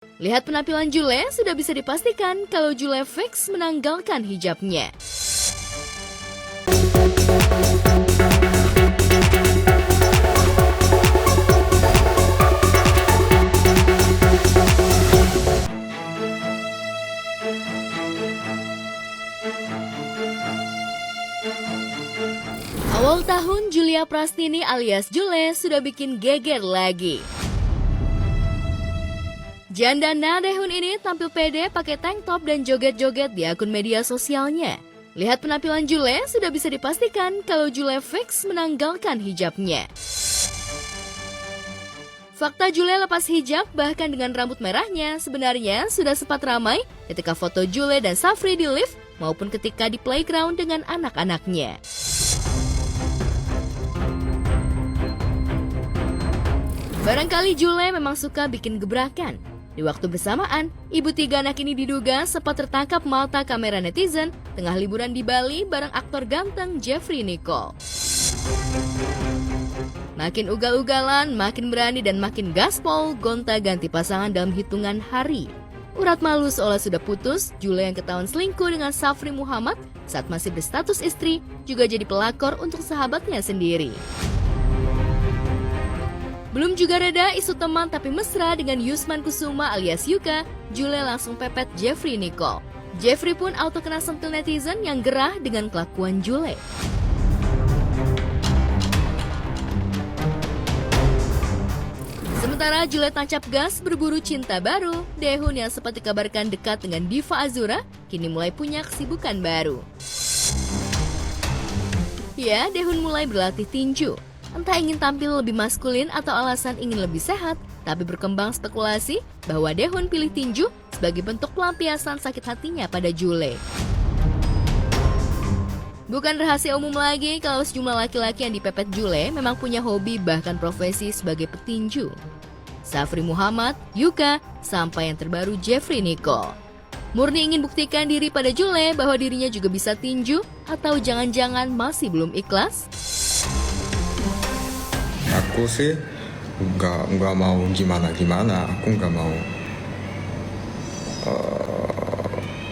Lihat penampilan Jule, sudah bisa dipastikan kalau Jule fix menanggalkan hijabnya. Awal tahun, Julia Prastini alias Jule sudah bikin geger lagi. Janda Daehun ini tampil pede pakai tank top dan joget-joget di akun media sosialnya. Lihat penampilan Jule, sudah bisa dipastikan kalau Jule fix menanggalkan hijabnya. Fakta Jule lepas hijab bahkan dengan rambut merahnya sebenarnya sudah sempat ramai ketika foto Jule dan Safri di lift maupun ketika di playground dengan anak-anaknya. Barangkali Jule memang suka bikin gebrakan. Di waktu bersamaan, ibu tiga anak ini diduga sempat tertangkap mata kamera netizen tengah liburan di Bali bareng aktor ganteng Jeffrey Nicole. Makin ugal-ugalan, makin berani dan makin gaspol, gonta-ganti pasangan dalam hitungan hari. Urat malu seolah sudah putus, Jule yang ketahuan selingkuh dengan Safri Muhammad saat masih berstatus istri juga jadi pelakor untuk sahabatnya sendiri. Belum juga reda isu teman tapi mesra dengan Yusman Kusuma alias Yuka, Jule langsung pepet Jeffrey Nicole. Jeffrey pun auto kena sentil netizen yang gerah dengan kelakuan Jule. Sementara Jule tancap gas berburu cinta baru, Daehun yang sempat dikabarkan dekat dengan diva Azura, kini mulai punya kesibukan baru. Ya, Daehun mulai berlatih tinju. Entah ingin tampil lebih maskulin atau alasan ingin lebih sehat, tapi berkembang spekulasi bahwa Daehun pilih tinju sebagai bentuk pelampiasan sakit hatinya pada Jule. Bukan rahasia umum lagi kalau sejumlah laki-laki yang dipepet Jule memang punya hobi bahkan profesi sebagai petinju. Safri Muhammad, Yuka, sampai yang terbaru Jeffrey Nicole. Murni ingin buktikan diri pada Jule bahwa dirinya juga bisa tinju atau jangan-jangan masih belum ikhlas? Aku sih nggak mau gimana, aku nggak mau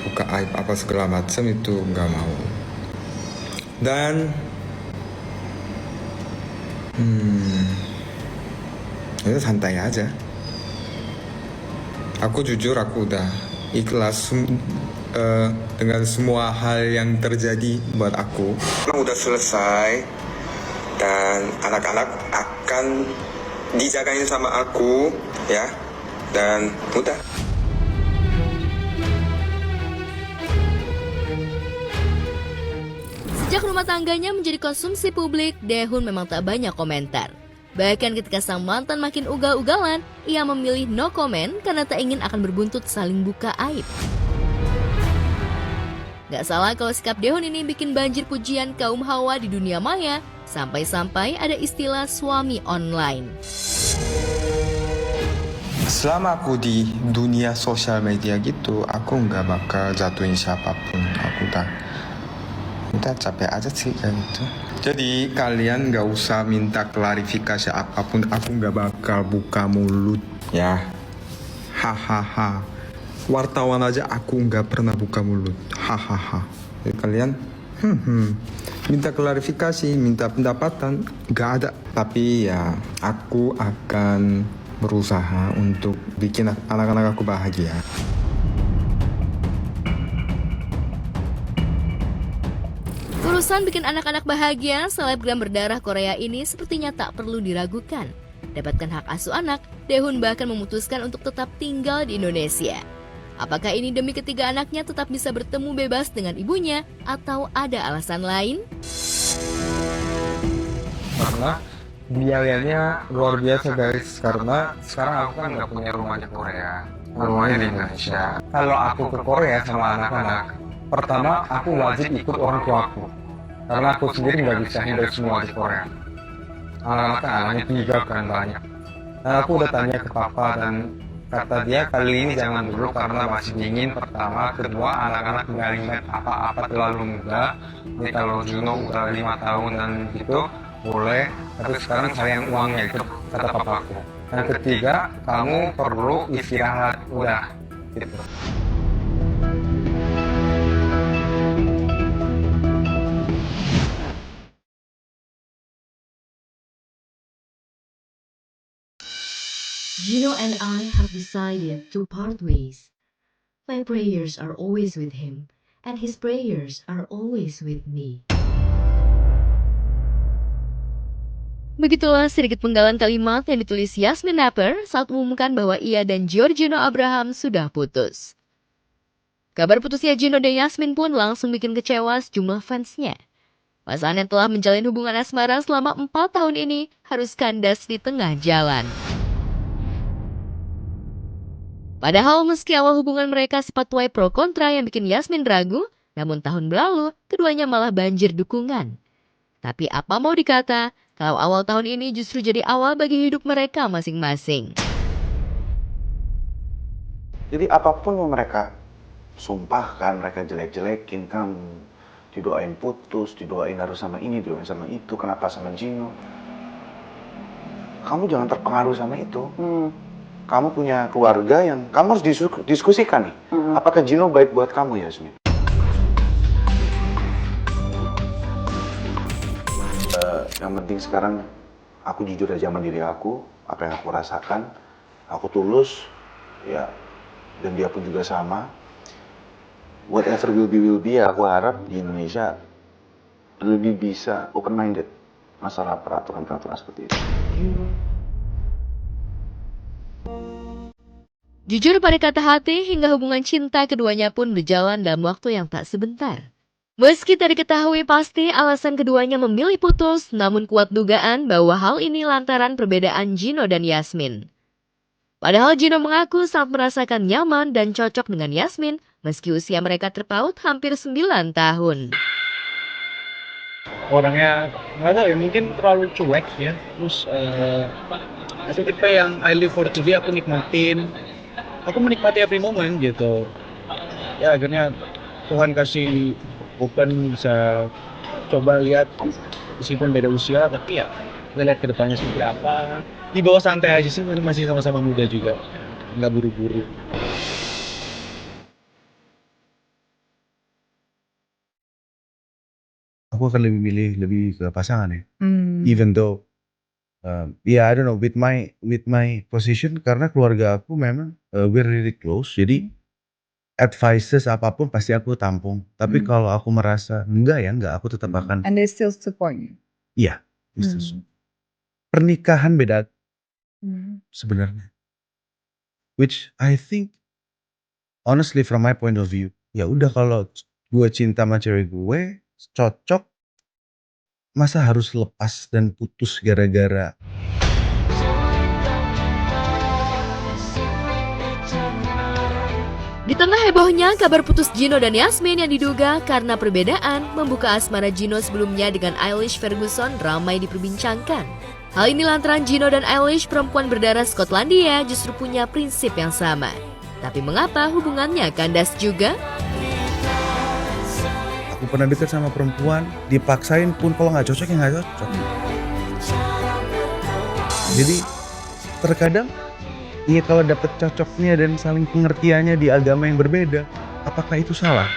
buka aib apa segala macam, itu nggak mau. Dan itu santai aja. Aku jujur, aku udah ikhlas dengan semua hal yang terjadi buat aku. Udah selesai dan anak-anak akan dijagain sama aku, ya, dan udah. Sejak rumah tangganya menjadi konsumsi publik, Daehun memang tak banyak komentar. Bahkan ketika sang mantan makin ugal-ugalan, ia memilih no comment karena tak ingin akan berbuntut saling buka aib. Gak salah kalau sikap Daehun ini bikin banjir pujian kaum hawa di dunia maya, sampai-sampai ada istilah suami online. Selama aku di dunia sosial media gitu, aku nggak bakal jatuhin siapapun. Aku udah capek aja sih kayak gitu. Jadi kalian nggak usah minta klarifikasi apapun, aku nggak bakal buka mulut ya. Hahaha. Wartawan aja aku nggak pernah buka mulut. Hahaha. Jadi kalian minta klarifikasi, minta pendapatan, nggak ada. Tapi ya aku akan berusaha untuk bikin anak-anak aku bahagia. Urusan bikin anak-anak bahagia, selebgram berdarah Korea ini sepertinya tak perlu diragukan. Dapatkan hak asuh anak, Daehun bahkan memutuskan untuk tetap tinggal di Indonesia. Apakah ini demi ketiga anaknya tetap bisa bertemu bebas dengan ibunya atau ada alasan lain? Karena biayanya luar biasa guys, karena sekarang aku kan nggak punya rumah di Korea, rumahnya di Indonesia. Kalau aku ke Korea sama anak-anak, pertama aku wajib ikut orang tua aku, karena aku sendiri nggak bisa handle semua di Korea. Anak-anak kan anaknya 3 kan banyak. Dan aku udah tanya ke papa dan kata dia kali ini jangan dulu karena masih dingin pertama, kedua anak-anak nggak lihat apa-apa terlalu muda. Jadi kalau Juno udah 5 tahun dan gitu boleh, tapi sekarang sayang uangnya itu kata papaku. Yang ketiga, kamu perlu istirahat. Udah, gitu. Gino and I have decided to part ways. My prayers are always with him, and his prayers are always with me. Begitulah sedikit penggalan kalimat yang ditulis Yasmin Napper saat mengumumkan bahwa ia dan Giorgino Abraham sudah putus. Kabar putusnya Gino dan Yasmin pun langsung bikin kecewa sejumlah fansnya. Pasangan yang telah menjalin hubungan asmara selama 4 tahun ini harus kandas di tengah jalan. Padahal meski awal hubungan mereka sempat tuai pro kontra yang bikin Yasmin ragu, namun tahun berlalu keduanya malah banjir dukungan. Tapi apa mau dikata, kalau awal tahun ini justru jadi awal bagi hidup mereka masing-masing. Jadi apapun yang mereka sumpahkan, mereka jelek-jelekin kamu, didoain putus, didoain harus sama ini, didoain sama itu, kenapa sama Gino. Kamu jangan terpengaruh sama itu. Kamu punya keluarga yang kamu harus diskusikan nih. Apakah Gino baik buat kamu, Yasmin? Yang penting sekarang aku jujur aja sama diri aku, apa yang aku rasakan, aku tulus, ya, dan dia pun juga sama. Whatever will be, aku harap di Indonesia lebih bisa open-minded masalah peraturan-peraturan seperti itu. Jujur pada kata hati, hingga hubungan cinta keduanya pun berjalan dalam waktu yang tak sebentar. Meski tak diketahui pasti alasan keduanya memilih putus, namun kuat dugaan bahwa hal ini lantaran perbedaan Gino dan Yasmin. Padahal Gino mengaku sangat merasakan nyaman dan cocok dengan Yasmin, meski usia mereka terpaut hampir 9 tahun. Orangnya nggak tahu ya, mungkin terlalu cuek ya. Terus aku tipe yang I live for today, aku menikmati every moment gitu. Ya akhirnya Tuhan kasih open, bisa coba lihat meskipun beda usia, tapi ya kita lihat ke depannya seperti apa. Di bawah santai aja sih, masih sama-sama muda juga, nggak buru-buru. Aku akan lebih ke pasangan ya. Even though I don't know, with my position, karena keluarga aku memang we're really close, jadi advices apapun pasti aku tampung. Tapi kalau aku merasa enggak, aku tetap akan. And they still support you. Iya, pernikahan beda sebenarnya. Which I think, honestly from my point of view, ya udah kalau gue cinta sama cewek gue, cocok, masa harus lepas dan putus gara-gara. Di tengah hebohnya kabar putus Gino dan Yasmin yang diduga karena perbedaan, membuka asmara Gino sebelumnya dengan Eilish Ferguson ramai diperbincangkan. Hal ini lantaran Gino dan Eilish, perempuan berdarah Skotlandia, justru punya prinsip yang sama. Tapi mengapa hubungannya kandas juga? Aku pernah deket sama perempuan, dipaksain pun kalau nggak cocok ya nggak cocok. Jadi terkadang iya, kalau dapet cocoknya dan saling pengertiannya di agama yang berbeda, apakah itu salah?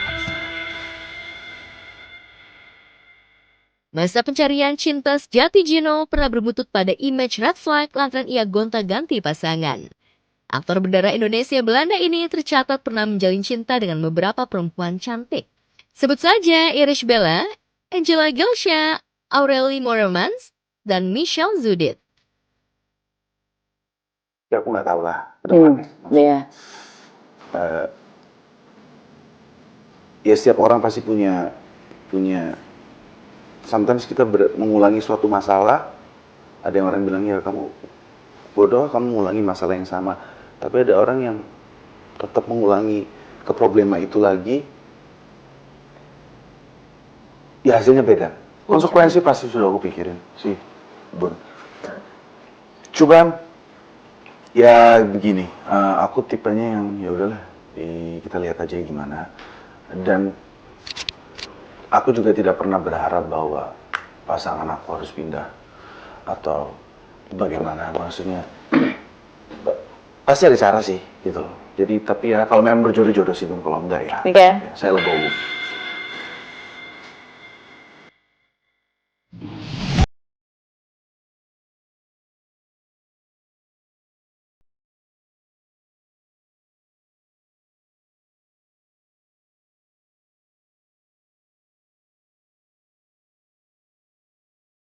Masa pencarian cinta sejati Gino pernah berbuntut pada image red flag lantaran ia gonta-ganti pasangan. Aktor berdarah Indonesia Belanda ini tercatat pernah menjalin cinta dengan beberapa perempuan cantik. Sebut saja Irish Bella, Angela Gilsha, Aurelie Moormans, dan Michelle Zudit. Ya aku nggak tahu lah ke depannya. Iya. Ya setiap orang pasti punya sometimes kita mengulangi suatu masalah. Ada yang orang bilang ya kamu bodoh, kamu mengulangi masalah yang sama. Tapi ada orang yang tetap mengulangi ke problema itu lagi. Ya hasilnya beda. Konsekuensi pasti sudah aku pikirin sih, Bun. Coba ya begini, aku tipenya yang ya udahlah, kita lihat aja gimana. Dan aku juga tidak pernah berharap bahwa pasangan aku harus pindah atau bagaimana. Maksudnya pasti ada cara sih gitu. Jadi tapi ya kalau memang berjodoh-jodoh sih Bun, kalau enggak ya Oke. saya legowo.